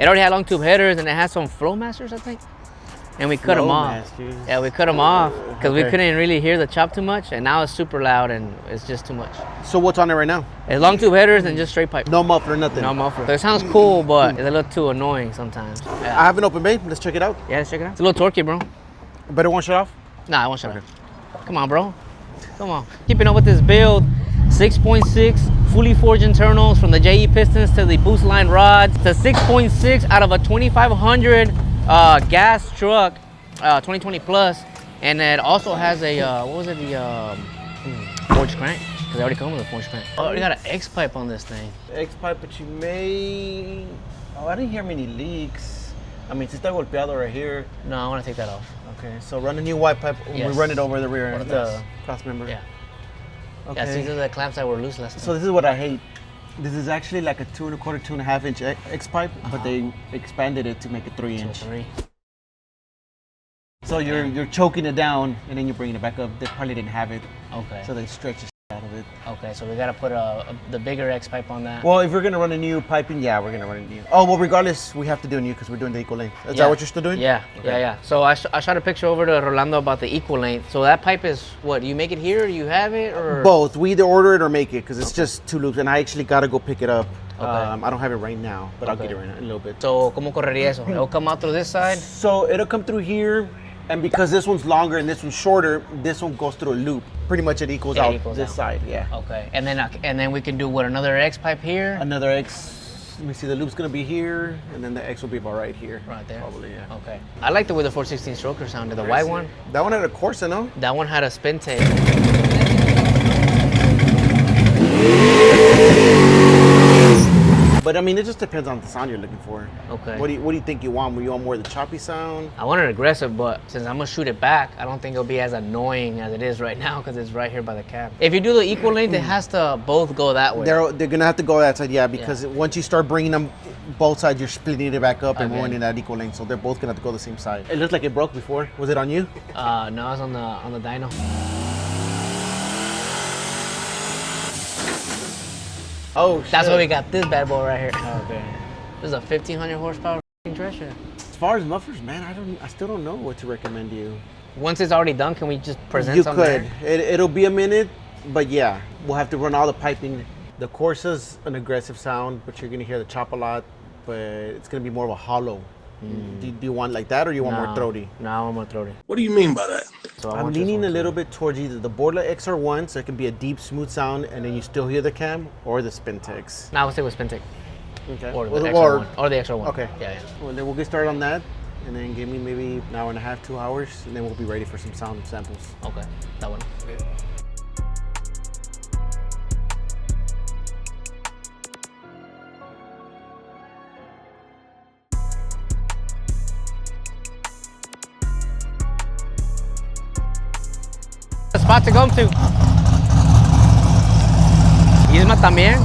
It already had long tube headers and it had some flow masters, I think. And we cut them off. Yeah, we cut them off because we couldn't really hear the chop too much. And now it's super loud and it's just too much. So what's on it right now? It's long tube headers and just straight pipe. No muffler, nothing? No muffler. So it sounds cool, but it's a little too annoying sometimes. Yeah. I have an open bay. Let's check it out. Yeah, let's check it out. It's a little torquey, bro. Better one shut off? Nah, I won't shut off. Come on, bro. Come on. Keeping up with this build. 6.6 fully forged internals from the JE pistons to the boost line rods to 6.6 out of a 2500 gas truck, 2020 plus, and it also has a the forged crank because they already come with a forged crank. Oh, we got an X pipe on this thing. X pipe, but you may. Oh, I didn't hear many leaks. I mean, si está golpeado right here. No, I want to take that off. Okay, so run a new white pipe. Yes. We run it over the rear end, Yes. the cross member. Yeah. Okay. Yeah, these are the clamps that were loose last time. So this is what I hate. This is actually like a 2 1/4, 2.5 inch X pipe, but they expanded it to make it 3 inch. 3. So you're choking it down and then you're bringing it back up. They probably didn't have it. Okay. So they stretch the shit out of it. Okay, so we gotta put the bigger X pipe on that. Well, if we're gonna run a new piping, yeah, we're gonna run a new. Oh, well, regardless, we have to do a new because we're doing the equal length. Is that what you're still doing? Yeah, Okay. yeah. So I shot a picture over to Rolando about the equal length. So that pipe is what? Do you make it here? Or you have it or? Both. We either order it or make it because it's just 2 loops, and I actually gotta go pick it up. Okay. I don't have it right now, but I'll get it right now in a little bit. So ¿cómo correría eso? It'll come out through this side. So it'll come through here, and because this one's longer and this one's shorter, this one goes through a loop. Pretty much it equals out this side, yeah. Okay, and then we can do what, another X pipe here? Another X. Let me see. The loop's gonna be here, and then the X will be about right here. Right there. Probably, yeah. Okay. I like the way the 416 stroker sounded. The white one. That one had a Corsa, no? That one had a spin tape. But I mean, it just depends on the sound you're looking for. Okay. What do you think you want? You want more of the choppy sound? I want it aggressive, but since I'm gonna shoot it back, I don't think it'll be as annoying as it is right now because it's right here by the cab. If you do the equal length, it has to both go that way. They're gonna have to go that side, yeah, because once you start bringing them both sides, you're splitting it back up and ruining that equal length. So they're both gonna have to go the same side. It looks like it broke before. Was it on you? No, it's on the dyno. Oh, shit. That's why we got this bad boy right here. Okay. This is a 1500 horsepower dresser. As far as mufflers, man, I still don't know what to recommend you. Once it's already done, can we just present You something could. there? It'll be a minute, but yeah, we'll have to run all the piping. The Corsa's an aggressive sound, but you're gonna hear the chop a lot, but it's gonna be more of a hollow. Do you want like that, or you want more throaty? No, I want more throaty. What do you mean by that? So I'm leaning a little bit towards either the Borla XR1, so it can be a deep, smooth sound, and then you still hear the cam, or the Spintex. Now we'll stay with Spintek. Okay. Or the XR1. Or the XR1. Okay. Yeah. Well, then we'll get started on that, and then give me maybe an hour and a half, 2 hours, and then we'll be ready for some sound samples. Okay. That one. Okay. Spot to go to. Yisma también.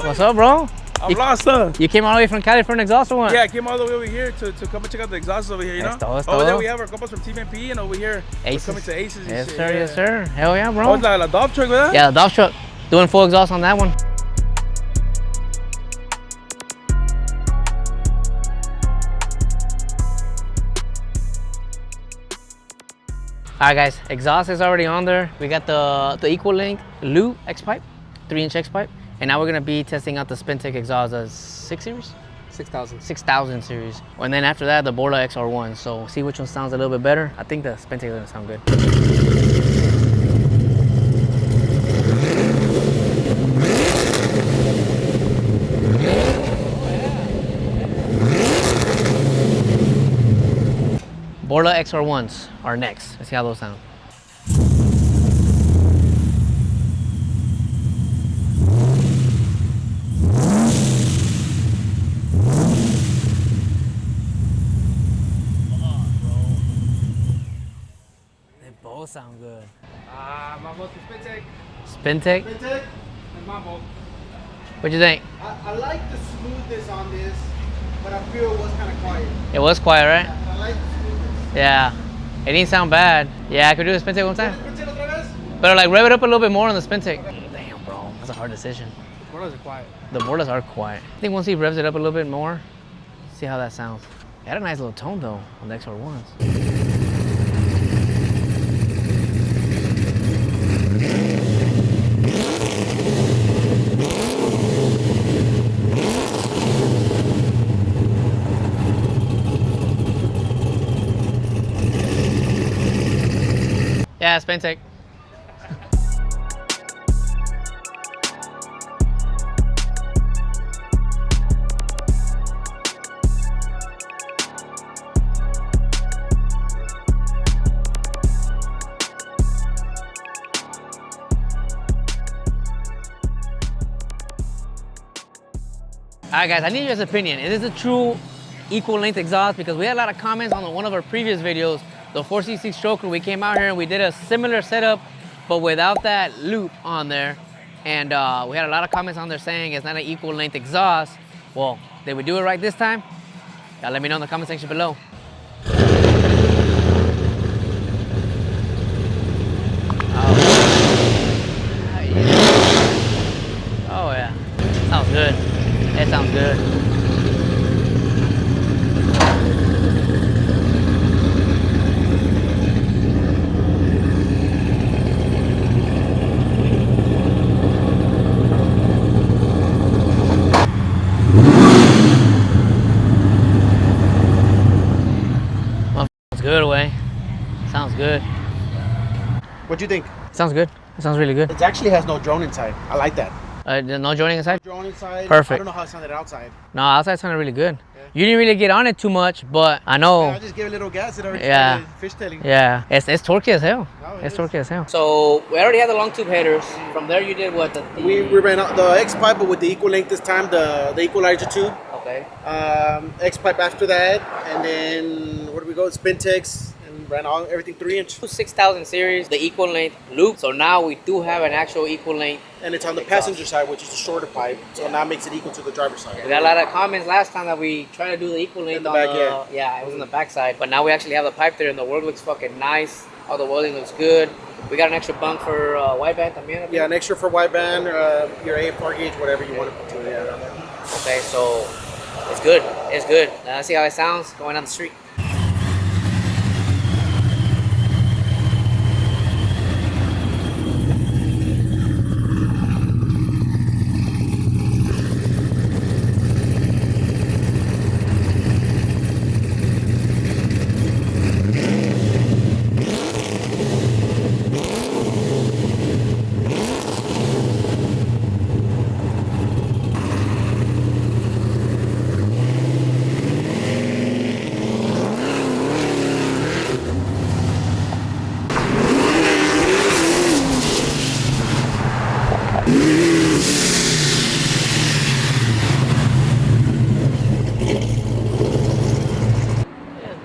What's up, bro? I'm lost, huh? You came all the way from Cali for an exhaust or what? Yeah, I came all the way over here to come and check out the exhausts over here, you know? Over there we have our compas from Team MP, and over here we're coming to Aces and Yes, shit. sir, Yeah. yes, sir. Hell yeah, bro. Oh, it's like a Dodge truck with that? Yeah, the Dodge truck. Doing full exhaust on that one. All right, guys, exhaust is already on there. We got the equal length Lu X pipe, 3-inch X pipe, and now we're gonna be testing out the Spintek exhaust, the 6 series, 6000 series, and then after that the Borla XR1. So see which one sounds a little bit better. I think the Spintek is gonna sound good. Borla XR1s are next. Let's see how those sound. They both sound good. My vote is Spintek. Spintek? Spintek? And my vote. What'd you think? I like the smoothness on this, but I feel it was kind of quiet. It was quiet, right? I like the smoothness. Yeah. It didn't sound bad. Yeah, I could do the Spintek one time. But like rev it up a little bit more on the Spintek. Damn, bro. That's a hard decision. The Borlas are quiet. The Borlas are quiet. I think once he revs it up a little bit more, See how that sounds. It had a nice little tone though on the XR1s. Yeah, spin take. All right, guys, I need your guys' opinion. Is this a true equal length exhaust? Because we had a lot of comments on one of our previous videos, the 4C6 stroker. We came out here and we did a similar setup, but without that loop on there. And we had a lot of comments on there saying it's not an equal length exhaust. Well, did we do it right this time? Y'all let me know in the comment section below. Oh yeah, sounds good. That sounds good. Sounds good, way. Sounds good. What do you think? Sounds good. It sounds really good. It actually has no drone inside. I like that. No joining inside? Drone inside. Perfect. I don't know how it sounded outside. No, outside sounded really good. Yeah. You didn't really get on it too much, but I know. Yeah, I just gave it a little gas. It already Yeah. started fishtailing. Yeah, it's torquey as hell. No, it It's is. torquey as hell. So we already had the long tube headers. From there, you did what? We ran out the X pipe, but with the equal length this time, the equalizer tube. Okay. X pipe after that, and then where do we go? Spintex, and ran everything 3-inch. 6000 series, the equal length loop. So now we do have an actual equal length. And it's on the passenger side, which is a shorter pipe. So now it makes it equal to the driver's side. We got a lot of comments last time that we tried to do the equal length In the on back, the, yeah, it was on the back side. But now we actually have the pipe there and the work looks fucking nice. All the welding looks good. We got an extra bunk for wideband también. Yeah, an extra for wideband, your AFR gauge, whatever you want to put to it. Yeah. Okay, so it's good. It's good. Let's see how it sounds going down the street.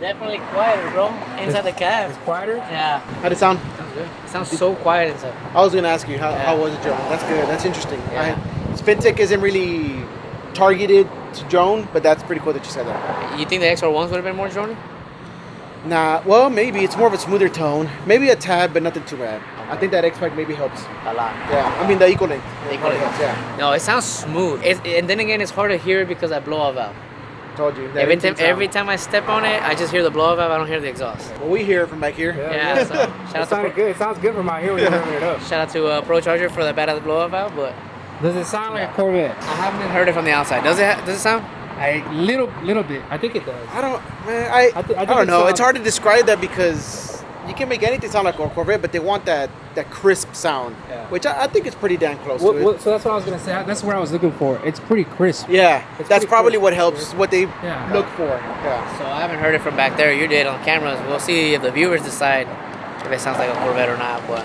Definitely quieter, bro. Inside the cab. It's quieter? Yeah. How'd it sound? Sounds good. It sounds so quiet inside. I was going to ask you, how Yeah. was it, Joan? That's good. That's interesting. Yeah. Spintech isn't really targeted to Joan, but that's pretty cool that you said that. You think the XR1s would have been more drony? Nah, well, maybe. It's more of a smoother tone. Maybe a tad, but nothing too bad. I think that X-Pac maybe helps. A lot. Yeah, I mean the equal length. The equal length. Yeah, No, it sounds smooth. And then again, it's hard to hear because I blow off valve. told you. That Every time I step on it, I just hear the blow off valve. I don't hear the exhaust. Well, we hear it from back here. Yeah. So shout out to Good. It sounds good from out here when you're warming it up. shout out to Procharger for the badass blow off valve. But Does it sound like a Corvette? I haven't heard it from the outside. Does it sound? Little bit. I think it does. I don't, man. I think don't it know. sounds- It's hard to describe that because you can make anything sound like a Corvette, but they want that crisp sound, Yeah. which I think is pretty damn close to it. So that's what I was gonna say. That's where I was looking for. It's pretty crisp. Yeah, It's that's pretty probably crisp. what helps. What they Yeah. look for. Yeah. So I haven't heard it from back there. You did on cameras. We'll see if the viewers decide if it sounds like a Corvette or not. But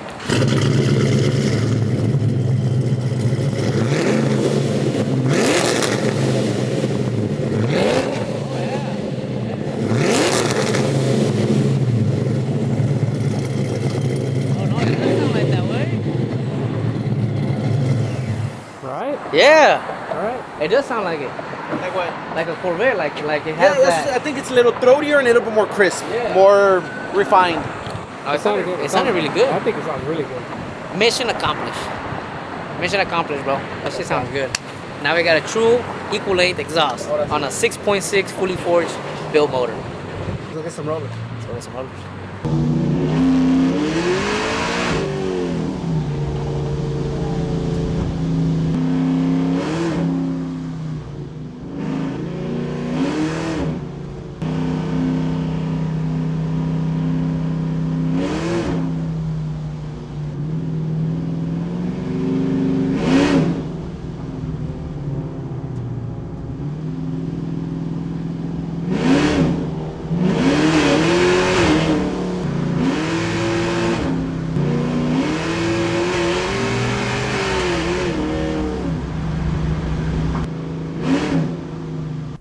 Right. yeah, All right. it does sound like it, Like what? like a Corvette, like it Yeah, has that. I think it's a little throatier and a little bit more crisp, Yeah. more refined. Oh, it sounded really good. I think it sounds really good. Mission accomplished. Mission accomplished, bro. That shit sounds good. Now we got a true equal length exhaust on a 6.6 fully forged built motor. Look at some rollers. So that's some rollers.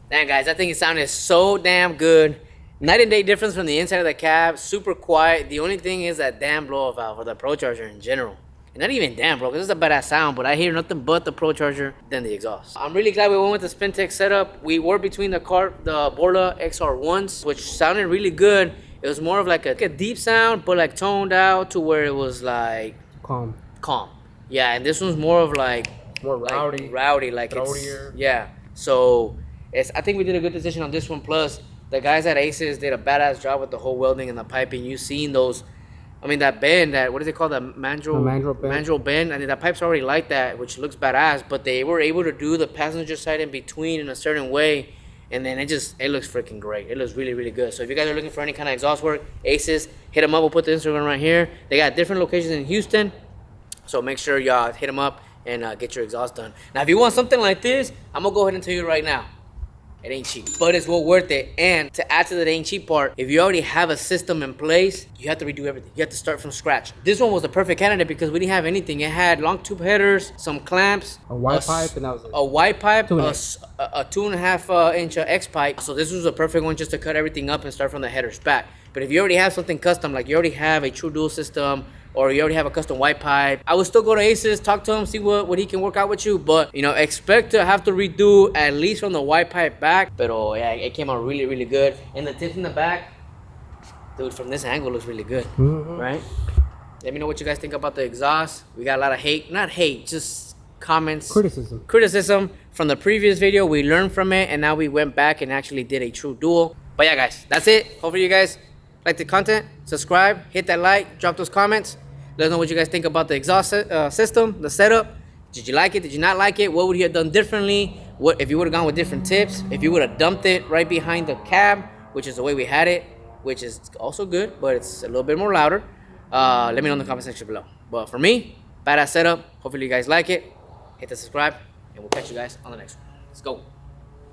Damn, guys, that thing sounded so damn good. Night and day difference from the inside of the cab. Super quiet. The only thing is that damn blow-off valve for the Procharger in general. And not even damn, bro, because it's a badass sound, but I hear nothing but the Procharger than the exhaust. I'm really glad we went with the Spintech setup. We were between the Borla XR1s, which sounded really good. It was more of like a deep sound, but like toned out to where it was like Calm. Yeah, and this one's more of like More rowdy. Rowdy, like Throatier. Yeah. So I think we did a good decision on this one. Plus, the guys at Aces did a badass job with the whole welding and the piping. You've seen those. I mean, that bend, what is it called? The mandrel bend. Mandrel bend. I mean, that pipe's already like that, which looks badass. But they were able to do the passenger side in between in a certain way. And then it looks freaking great. It looks really, really good. So if you guys are looking for any kind of exhaust work, Aces, hit them up. We'll put the Instagram right here. They got different locations in Houston. So make sure y'all hit them up and get your exhaust done. Now, if you want something like this, I'm going to go ahead and tell you right now. It ain't cheap, but it's well worth it. And to add to the ain't cheap part, if you already have a system in place, you have to redo everything. You have to start from scratch. This one was the perfect candidate because we didn't have anything. It had long tube headers, some clamps, A Y pipe, and that was it. a Y pipe, Two and a 2.5 inch X pipe. So this was a perfect one just to cut everything up and start from the headers back. But if you already have something custom, like you already have a true dual system, or you already have a custom white pipe, I would still go to Aces, talk to him, see what he can work out with you. But, you know, expect to have to redo at least from the white pipe back. But, yeah, it came out really, really good. And the tips in the back, dude, from this angle looks really good, right? Let me know what you guys think about the exhaust. We got a lot of hate. Not hate, just comments. Criticism from the previous video. We learned from it, and now we went back and actually did a true dual. But, yeah, guys, that's it. Hopefully you guys like the content. Subscribe, hit that like, drop those comments. Let us know what you guys think about the exhaust system, the setup. Did you like it? Did you not like it? What would you have done differently? What if you would have gone with different tips? If you would have dumped it right behind the cab, which is the way we had it, which is also good, but it's a little bit more louder. Let me know in the comment section below. But for me, badass setup. Hopefully you guys like it. Hit the subscribe, and we'll catch you guys on the next one. Let's go.